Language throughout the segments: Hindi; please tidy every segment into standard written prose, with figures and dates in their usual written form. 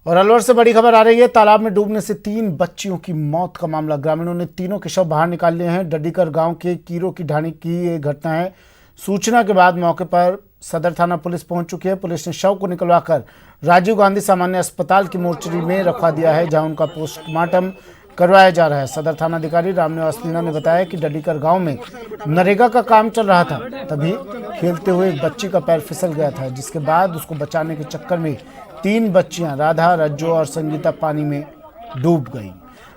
और अलवर से बड़ी खबर आ रही है। तालाब में डूबने से 3 बच्चियों की मौत का मामला। ग्रामीणों ने तीनों के शव बाहर निकाल लिए हैं। डडीकर गांव के कीरो की ढाणी की ये घटना है। सूचना के बाद मौके पर सदर थाना पुलिस पहुंच चुकी है। पुलिस ने शव को निकलवाकर राजीव गांधी सामान्य अस्पताल की मोर्चरी में रखवा दिया है, जहां उनका पोस्टमार्टम करवाया जा रहा है। सदर थानाधिकारी रामनिवास मीणा ने बताया कि डडीकर गांव में नरेगा का काम चल रहा था, तभी खेलते हुए एक बच्ची का पैर फिसल गया था, जिसके बाद उसको बचाने के चक्कर में 3 बच्चियां राधा, रज्जो और संगीता पानी में डूब गईं।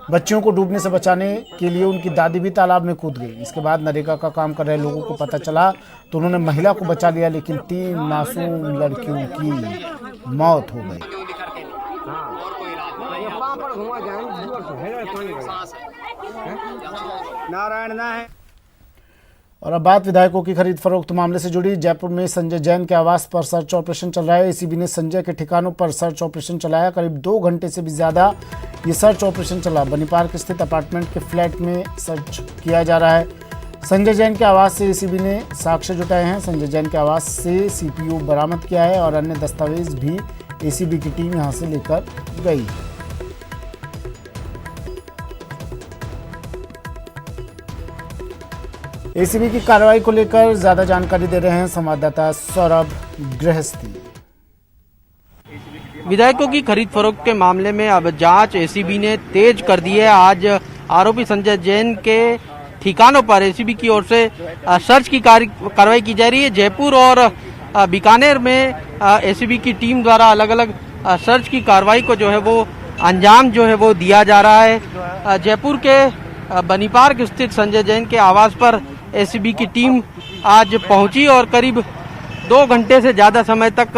बच्चियों को डूबने से बचाने के लिए उनकी दादी भी तालाब में कूद गई। इसके बाद नरेगा का काम कर रहे लोगों को पता चला तो उन्होंने महिला को बचा लिया, लेकिन 3 मासूम लड़कियों की मौत हो गई। और अब बात विधायकों की खरीद फरोख्त मामले से जुड़ी। जयपुर में संजय जैन के आवास पर सर्च ऑपरेशन चल रहा है। एसीबी ने संजय के ठिकानों पर सर्च ऑपरेशन चलाया। करीब 2 घंटे से भी ज्यादा ये सर्च ऑपरेशन चला। बनी पार्क स्थित अपार्टमेंट के फ्लैट में सर्च किया जा रहा है। संजय जैन के आवास से एसीबी ने साक्ष्य जुटाए हैं। संजय जैन के आवास से सीपीयू बरामद किया है और अन्य दस्तावेज भी एसीबी की टीम यहां से लेकर गई। एसीबी की कार्रवाई को लेकर ज्यादा जानकारी दे रहे हैं संवाददाता सौरभ गृहस्थी। विधायकों की खरीद फरोख्त के मामले में अब जांच एसीबी ने तेज कर दी है। आज आरोपी संजय जैन के ठिकानों पर एसीबी की ओर से सर्च की कार्रवाई की जा रही है। जयपुर और बीकानेर में एसीबी की टीम द्वारा अलग अलग सर्च की कार्रवाई को जो है वो अंजाम जो है वो दिया जा रहा है। जयपुर के बनी पार्क स्थित संजय जैन के आवास पर एसीबी की टीम आज पहुंची और करीब 2 घंटे से ज़्यादा समय तक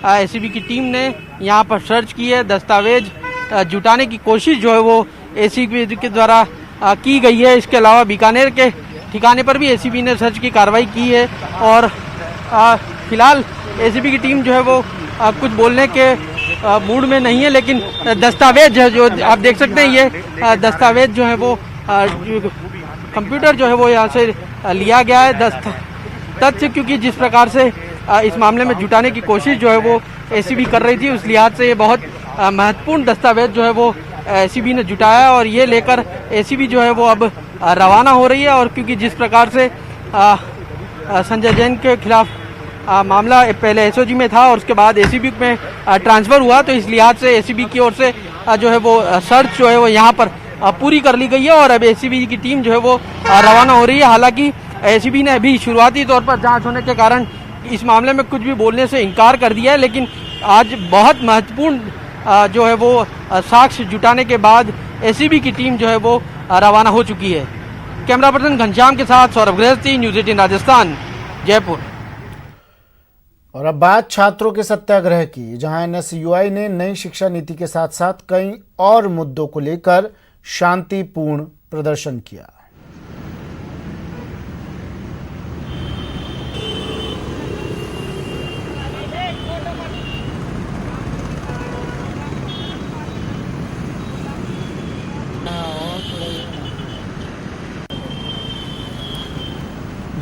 एसीबी की टीम ने यहां पर सर्च की है। दस्तावेज जुटाने की कोशिश जो है वो एसीबी के द्वारा की गई है। इसके अलावा बीकानेर के ठिकाने पर भी एसीबी ने सर्च की कार्रवाई की है और फिलहाल एसीबी की टीम जो है वो कुछ बोलने के मूड में नहीं है, लेकिन दस्तावेज जो आप देख सकते हैं, ये दस्तावेज जो है वो कंप्यूटर जो है वो यहाँ से लिया गया है। तथ्य क्योंकि जिस प्रकार से इस मामले में जुटाने की कोशिश जो है वो एसीबी कर रही थी, उस लिहाज से ये बहुत महत्वपूर्ण दस्तावेज जो है वो एसीबी ने जुटाया और ये लेकर एसीबी जो है वो अब रवाना हो रही है। और क्योंकि जिस प्रकार से संजय जैन के खिलाफ मामला पहले एसओजी में था और उसके बाद एसीबी में ट्रांसफर हुआ, तो इस लिहाज से एसीबी की ओर से जो है वो सर्च जो है वो यहाँ पर पूरी कर ली गई है और अब एसीबी की टीम जो है वो रवाना हो रही है। हालांकि एसीबी ने अभी शुरुआती तौर पर जांच होने के कारण इस मामले में कुछ भी बोलने से इनकार कर दिया है, लेकिन आज बहुत महत्वपूर्ण जो है वो साक्ष्य जुटाने के बाद एसीबी की टीम जो है वो रवाना हो चुकी है। कैमरा पर्सन घनश्याम के साथ सौरभ गृहस्थी, न्यूज़ 18 राजस्थान, जयपुर। और अब बात छात्रों के सत्याग्रह की, जहां एनएसयूआई ने नई शिक्षा नीति के साथ साथ कई और मुद्दों को लेकर शांतिपूर्ण प्रदर्शन किया।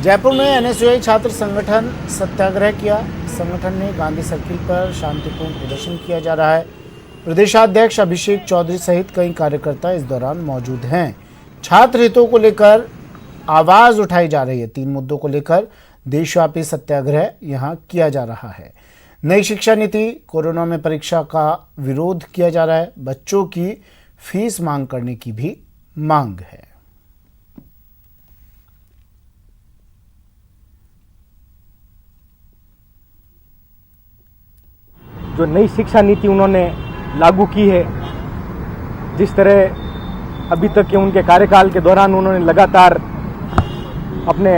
जयपुर में एनएसयूआई छात्र संगठन सत्याग्रह किया। संगठन ने गांधी सर्किल पर शांतिपूर्ण प्रदर्शन किया जा रहा है। प्रदेशाध्यक्ष अभिषेक चौधरी सहित कई कार्यकर्ता इस दौरान मौजूद हैं। छात्र हितों को लेकर आवाज उठाई जा रही है। 3 मुद्दों को लेकर देशव्यापी सत्याग्रह यहां किया जा रहा है। नई शिक्षा नीति, कोरोना में परीक्षा का विरोध किया जा रहा है, बच्चों की फीस मांग करने की भी मांग है। जो नई शिक्षा नीति उन्होंने लागू की है, जिस तरह अभी तक के उनके कार्यकाल के दौरान उन्होंने लगातार अपने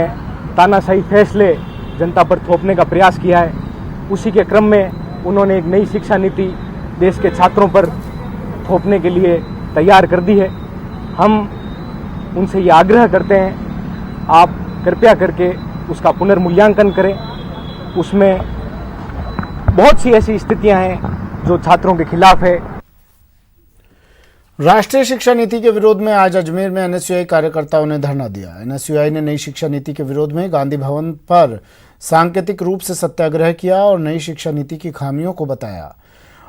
तानाशाही फैसले जनता पर थोपने का प्रयास किया है, उसी के क्रम में उन्होंने एक नई शिक्षा नीति देश के छात्रों पर थोपने के लिए तैयार कर दी है। हम उनसे ये आग्रह करते हैं, आप कृपया करके उसका पुनर्मूल्यांकन करें। उसमें बहुत सी ऐसी स्थितियां हैं जो छात्रों के खिलाफ है। राष्ट्रीय शिक्षा नीति के विरोध में आज अजमेर में एनएसयूआई कार्यकर्ताओं ने धरना दिया। एनएसयूआई ने नई शिक्षा नीति के विरोध में गांधी भवन पर सांकेतिक रूप से सत्याग्रह किया और नई शिक्षा नीति की खामियों को बताया।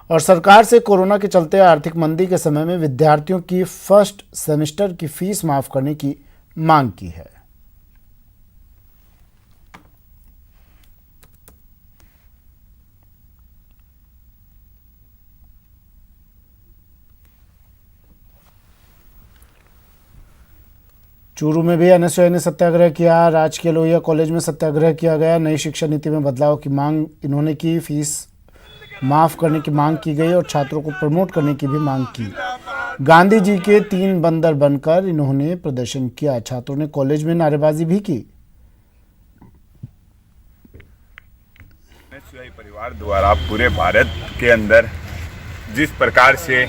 और सरकार से कोरोना के चलते आर्थिक मंदी के समय में विद्यार्थियों की फर्स्ट सेमेस्टर की फीस माफ करने की मांग की है। चूरू में भी एनएसयूआई ने सत्याग्रह किया। राजकीय लोहिया कॉलेज में सत्याग्रह किया गया। नई शिक्षा नीति में बदलाव की मांग इन्होंने की। फीस माफ करने की मांग की गई और छात्रों को प्रमोट करने की भी मांग की। गांधी जी के 3 बंदर बनकर इन्होंने प्रदर्शन किया। छात्रों ने कॉलेज में नारेबाजी भी की। एनएसयूआई परिवार द्वारा पूरे भारत के अंदर जिस प्रकार से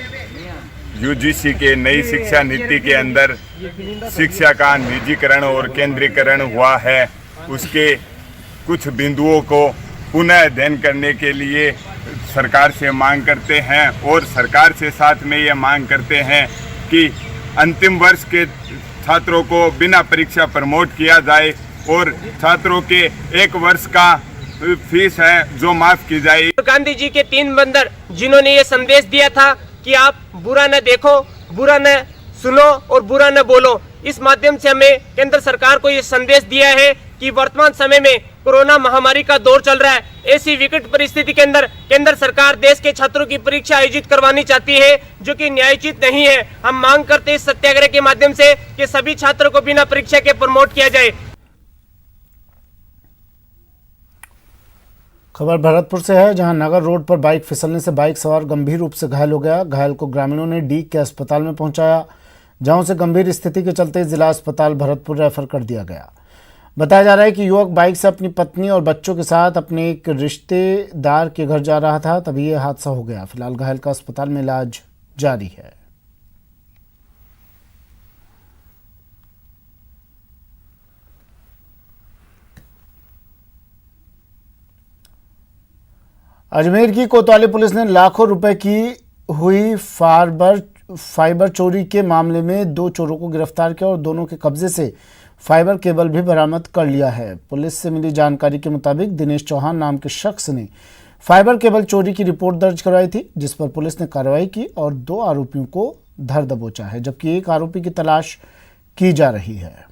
यूजीसी के नई शिक्षा नीति के अंदर शिक्षा का निजीकरण और केंद्रीकरण हुआ है, उसके कुछ बिंदुओं को पुनः अध्ययन करने के लिए सरकार से मांग करते हैं और सरकार से साथ में ये मांग करते हैं कि अंतिम वर्ष के छात्रों को बिना परीक्षा प्रमोट किया जाए और छात्रों के 1 वर्ष का फीस है जो माफ की जाए। गांधी जी के 3 बंदर जिन्होंने ये संदेश दिया था कि आप बुरा न देखो, बुरा न सुनो और बुरा न बोलो, इस माध्यम से हमें केंद्र सरकार को ये संदेश दिया है कि वर्तमान समय में कोरोना महामारी का दौर चल रहा है। ऐसी विकट परिस्थिति के अंदर केंद्र सरकार देश के छात्रों की परीक्षा आयोजित करवानी चाहती है, जो कि न्यायोचित नहीं है। हम मांग करते हैं इस सत्याग्रह के माध्यम से कि सभी छात्रों को बिना परीक्षा के प्रमोट किया जाए। खबर भरतपुर से है, जहां नगर रोड पर बाइक फिसलने से बाइक सवार गंभीर रूप से घायल हो गया। घायल को ग्रामीणों ने डीग के अस्पताल में पहुंचाया, जहां उसे गंभीर स्थिति के चलते जिला अस्पताल भरतपुर रेफर कर दिया गया। बताया जा रहा है कि युवक बाइक से अपनी पत्नी और बच्चों के साथ अपने एक रिश्तेदार के घर जा रहा था, तभी यह हादसा हो गया। फिलहाल घायल का अस्पताल में इलाज जारी है। अजमेर की कोतवाली पुलिस ने लाखों रुपए की हुई फाइबर चोरी के मामले में 2 चोरों को गिरफ्तार किया और दोनों के कब्जे से फाइबर केबल भी बरामद कर लिया है। पुलिस से मिली जानकारी के मुताबिक दिनेश चौहान नाम के शख्स ने फाइबर केबल चोरी की रिपोर्ट दर्ज करवाई थी, जिस पर पुलिस ने कार्रवाई की और 2 आरोपियों को धर दबोचा है, जबकि एक आरोपी की तलाश की जा रही है।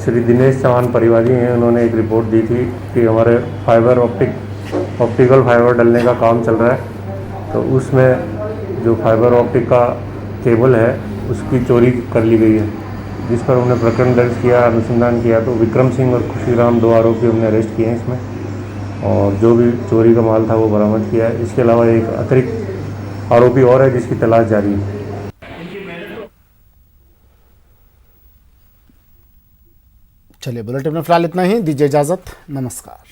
श्री दिनेश चौहान परिवारी हैं, उन्होंने एक रिपोर्ट दी थी कि हमारे ऑप्टिकल फाइबर डलने का काम चल रहा है, तो उसमें जो फाइबर ऑप्टिक का केबल है उसकी चोरी कर ली गई है, जिस पर उन्होंने प्रकरण दर्ज किया, अनुसंधान किया। तो विक्रम सिंह और खुशीराम 2 आरोपी हमने अरेस्ट किए हैं इसमें, और जो भी चोरी का माल था वो बरामद किया है। इसके अलावा एक अतिरिक्त आरोपी और है जिसकी तलाश जारी है। चलिए, बुलेटिन में फिलहाल इतना ही। दीजिए इजाजत। नमस्कार।